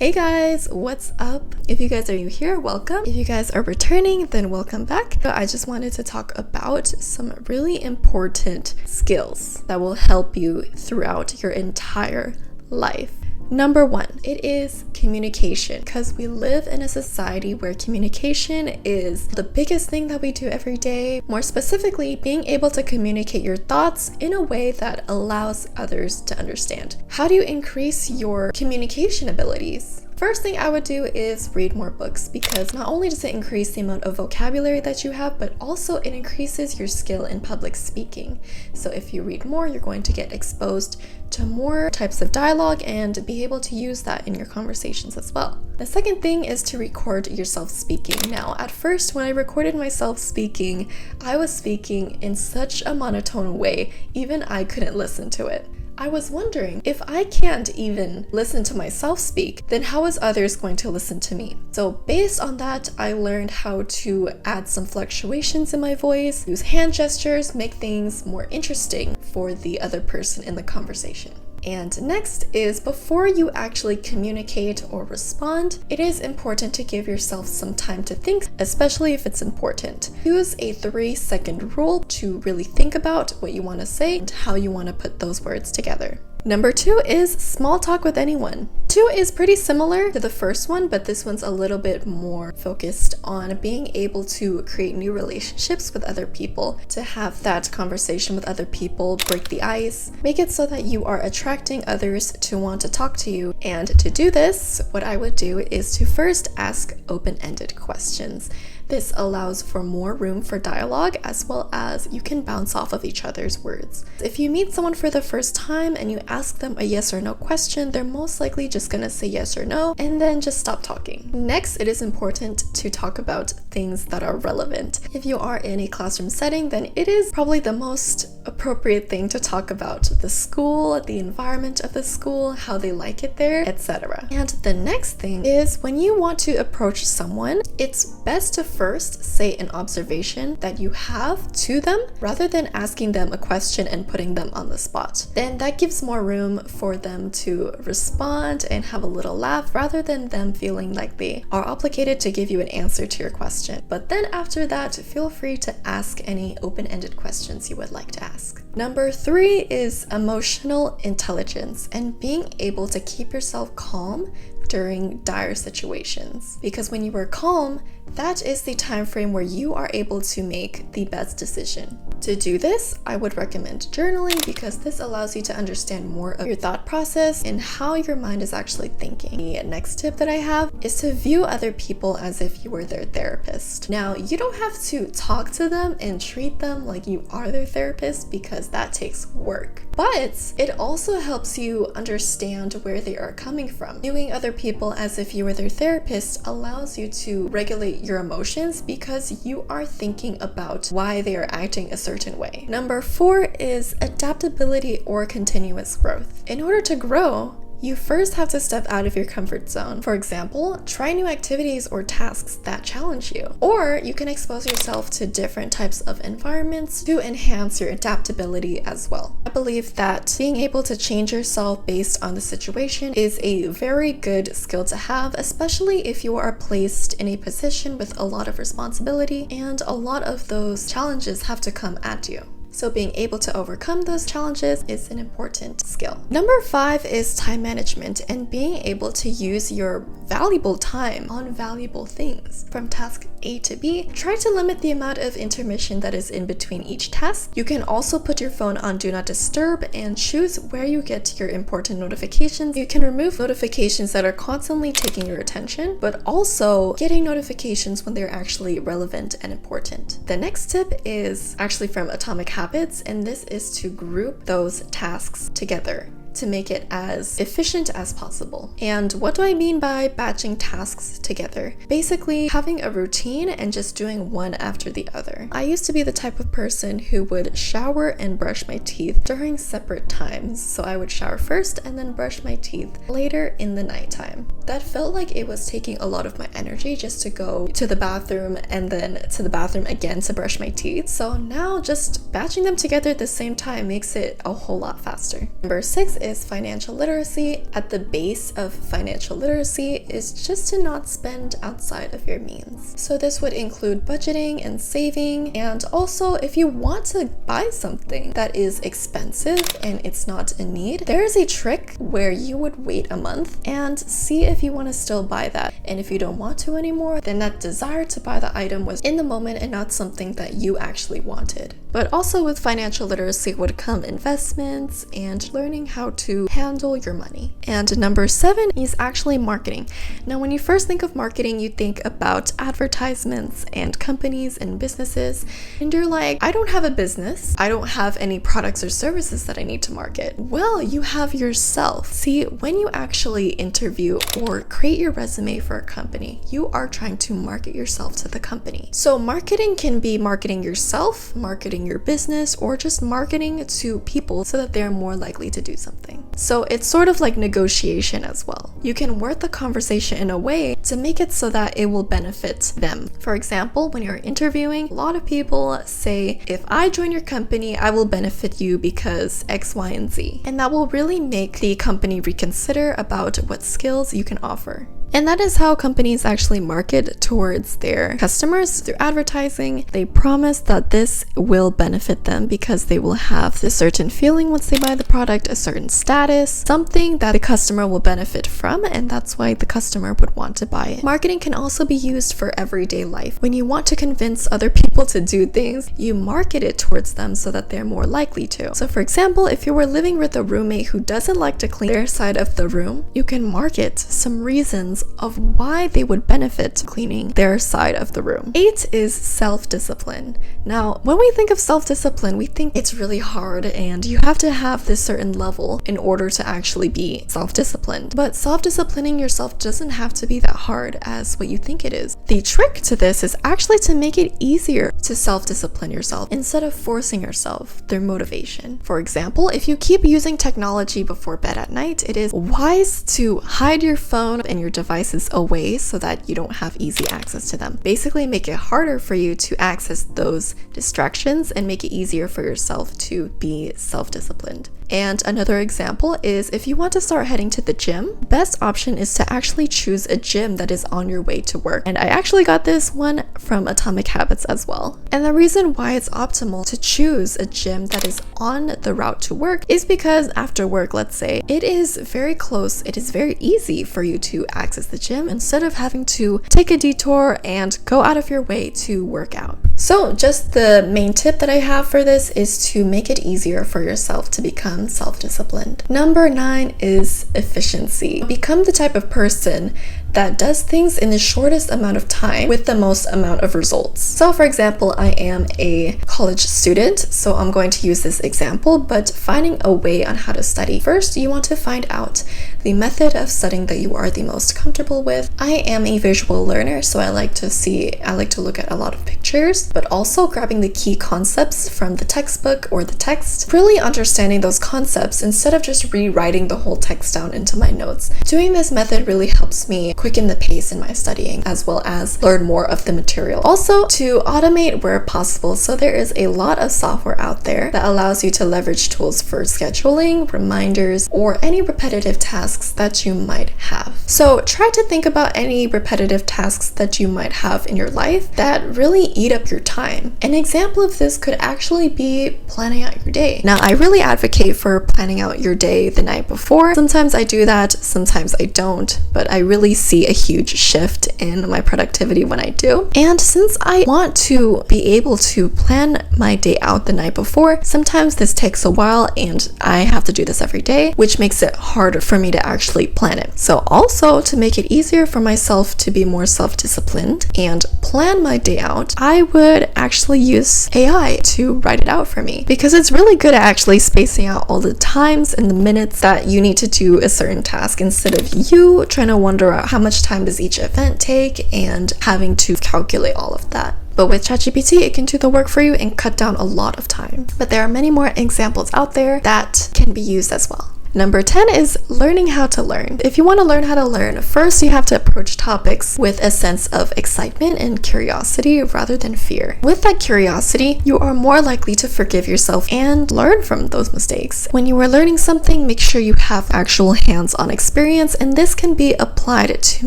Hey guys, what's up? If you guys are new here, welcome. If you guys are returning, then welcome back. So I just wanted to talk about some really important skills that will help you throughout your entire life. Number one, it is communication, because we live in a society where communication is the biggest thing that we do every day. More specifically, being able to communicate your thoughts in a way that allows others to understand. How do you increase your communication abilities? First thing I would do is read more books, because not only does it increase the amount of vocabulary that you have, but also it increases your skill in public speaking. So if you read more, you're going to get exposed to more types of dialogue and be able to use that in your conversations as well. The second thing is to record yourself speaking. Now, at first, when I recorded myself speaking, I was speaking in such a monotone way, even I couldn't listen to it. I was wondering, if I can't even listen to myself speak, then how is others going to listen to me? So based on that, I learned how to add some fluctuations in my voice, use hand gestures, make things more interesting for the other person in the conversation. And next is, before you actually communicate or respond, it is important to give yourself some time to think, especially if it's important. Use a 3-second rule to really think about what you want to say and how you want to put those words together. Number 2 is small talk with anyone. 2 is pretty similar to the first one, but this one's a little bit more focused on being able to create new relationships with other people, to have that conversation with other people, break the ice, make it so that you are attracting others to want to talk to you. And to do this, what I would do is to first ask open-ended questions. This allows for more room for dialogue, as well as you can bounce off of each other's words. If you meet someone for the first time and you ask them a yes or no question, they're most likely just gonna say yes or no and then just stop talking. Next, it is important to talk about things that are relevant. If you are in a classroom setting, then it is probably the most appropriate thing to talk about the school, the environment of the school, how they like it there, etc. And the next thing is, when you want to approach someone, it's best to first say an observation that you have to them, rather than asking them a question and putting them on the spot. Then that gives more room for them to respond and have a little laugh, rather than them feeling like they are obligated to give you an answer to your question. But then after that, feel free to ask any open-ended questions you would like to ask. Number 3 is emotional intelligence and being able to keep yourself calm during dire situations. Because when you are calm, that is the time frame where you are able to make the best decision. To do this, I would recommend journaling, because this allows you to understand more of your thought process and how your mind is actually thinking. The next tip that I have is to view other people as if you were their therapist. Now, you don't have to talk to them and treat them like you are their therapist, because that takes work. But it also helps you understand where they are coming from. Viewing other people as if you were their therapist allows you to regulate your emotions, because you are thinking about why they are acting a certain way. Number 4 is adaptability or continuous growth. In order to grow, you first have to step out of your comfort zone. For example, try new activities or tasks that challenge you. Or you can expose yourself to different types of environments to enhance your adaptability as well. I believe that being able to change yourself based on the situation is a very good skill to have, especially if you are placed in a position with a lot of responsibility and a lot of those challenges have to come at you. So being able to overcome those challenges is an important skill. Number 5 is time management and being able to use your valuable time on valuable things. From task A to B, try to limit the amount of intermission that is in between each task. You can also put your phone on Do Not Disturb and choose where you get your important notifications. You can remove notifications that are constantly taking your attention, but also getting notifications when they're actually relevant and important. The next tip is actually from Atomic Habits, and this is to group those tasks together to make it as efficient as possible. And what do I mean by batching tasks together? Basically, having a routine and just doing one after the other. I used to be the type of person who would shower and brush my teeth during separate times. So I would shower first and then brush my teeth later in the nighttime. That felt like it was taking a lot of my energy just to go to the bathroom and then to the bathroom again to brush my teeth. So now just batching them together at the same time makes it a whole lot faster. Number 6 is financial literacy. At the base of financial literacy is just to not spend outside of your means. So this would include budgeting and saving, and also if you want to buy something that is expensive and it's not a need, there is a trick where you would wait a month and see if you want to still buy that. And if you don't want to anymore, then that desire to buy the item was in the moment and not something that you actually wanted. But also with financial literacy would come investments and learning how to handle your money. And number 7 is actually marketing. Now, when you first think of marketing, you think about advertisements and companies and businesses, and you're like, I don't have a business. I don't have any products or services that I need to market. Well, you have yourself. See, when you actually interview or create your resume for a company, you are trying to market yourself to the company. So marketing can be marketing yourself, marketing your business, or just marketing to people so that they're more likely to do something. So it's sort of like negotiation as well. You can word the conversation in a way to make it so that it will benefit them. For example, when you're interviewing, a lot of people say, if I join your company, I will benefit you because X, Y, and Z. And that will really make the company reconsider about what skills you can offer. And that is how companies actually market towards their customers through advertising. They promise that this will benefit them because they will have a certain feeling once they buy the product, a certain status, something that the customer will benefit from, and that's why the customer would want to buy it. Marketing can also be used for everyday life. When you want to convince other people to do things, you market it towards them so that they're more likely to. So for example, if you were living with a roommate who doesn't like to clean their side of the room, you can market some reasons of why they would benefit cleaning their side of the room. 8 is self-discipline. Now, when we think of self-discipline, we think it's really hard and you have to have this certain level in order to actually be self-disciplined. But self-disciplining yourself doesn't have to be that hard as what you think it is. The trick to this is actually to make it easier to self-discipline yourself instead of forcing yourself through motivation. For example, if you keep using technology before bed at night, it is wise to hide your phone and your devices away so that you don't have easy access to them. Basically, make it harder for you to access those distractions and make it easier for yourself to be self-disciplined. And another example is if you want to start heading to the gym, best option is to actually choose a gym that is on your way to work. And I actually got this one from Atomic Habits as well. And the reason why it's optimal to choose a gym that is on the route to work is because after work, let's say, it is very close, it is very easy for you to access the gym instead of having to take a detour and go out of your way to work out. So just the main tip that I have for this is to make it easier for yourself to become self-disciplined. Number 9 is efficiency. Become the type of person that does things in the shortest amount of time with the most amount of results. So for example, I am a college student, so I'm going to use this example, but finding a way on how to study. First, you want to find out the method of studying that you are the most comfortable with. I am a visual learner, so I like to look at a lot of pictures, but also grabbing the key concepts from the textbook or the text, really understanding those concepts instead of just rewriting the whole text down into my notes. Doing this method really helps me quicken the pace in my studying as well as learn more of the material. Also, to automate where possible, so there is a lot of software out there that allows you to leverage tools for scheduling, reminders, or any repetitive tasks that you might have. So try to think about any repetitive tasks that you might have in your life that really eat up your time. An example of this could actually be planning out your day. Now, I really advocate for planning out your day the night before. Sometimes I do that, sometimes I don't, but I really see a huge shift in my productivity when I do. And since I want to be able to plan my day out the night before, sometimes this takes a while and I have to do this every day, which makes it harder for me to actually plan it. So also, to make it easier for myself to be more self-disciplined and plan my day out, I would actually use AI to write it out for me, because it's really good at actually spacing out all the times and the minutes that you need to do a certain task instead of you trying to wonder out how much time does each event take and having to calculate all of that. But with ChatGPT, it can do the work for you and cut down a lot of time. But there are many more examples out there that can be used as well. Number 10 is learning how to learn. If you want to learn how to learn, first you have to approach topics with a sense of excitement and curiosity rather than fear. With that curiosity, you are more likely to forgive yourself and learn from those mistakes. When you are learning something, make sure you have actual hands-on experience, and this can be applied to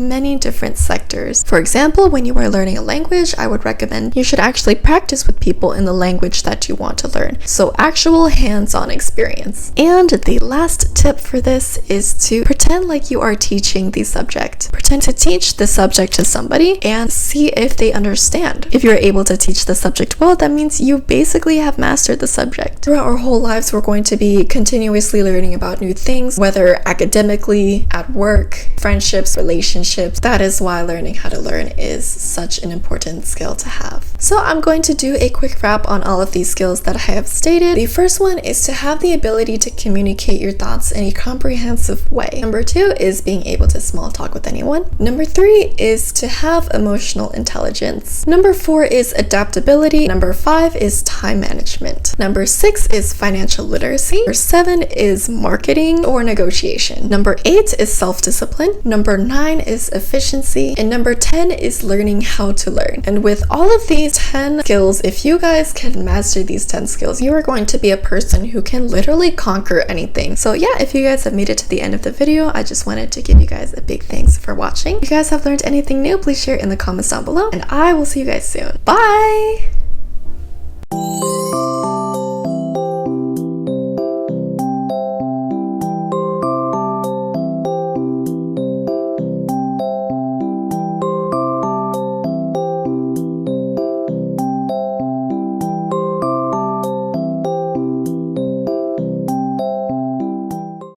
many different sectors. For example, when you are learning a language, I would recommend you should actually practice with people in the language that you want to learn. So actual hands-on experience. And the last tip for this is to pretend like you are teaching the subject. Pretend to teach the subject to somebody and see if they understand. If you're able to teach the subject well, that means you basically have mastered the subject. Throughout our whole lives, we're going to be continuously learning about new things, whether academically, at work, friendships, relationships. That is why learning how to learn is such an important skill to have. So I'm going to do a quick wrap on all of these skills that I have stated. The first one is to have the ability to communicate your thoughts in a comprehensive way. Number 2 is being able to small talk with anyone. Number 3 is to have emotional intelligence. Number 4 is adaptability. Number 5 is time management. Number 6 is financial literacy. Number 7 is marketing or negotiation. Number 8 is self-discipline. Number 9 is efficiency. And number 10 is learning how to learn. And with all of these 10 skills, if you guys can master these 10 skills, you are going to be a person who can literally conquer anything. So yeah, if you guys have made it to the end of the video, I just wanted to give you guys a big thanks for watching. If you guys have learned anything new, please share it in the comments down below, and I will see you guys soon. Bye!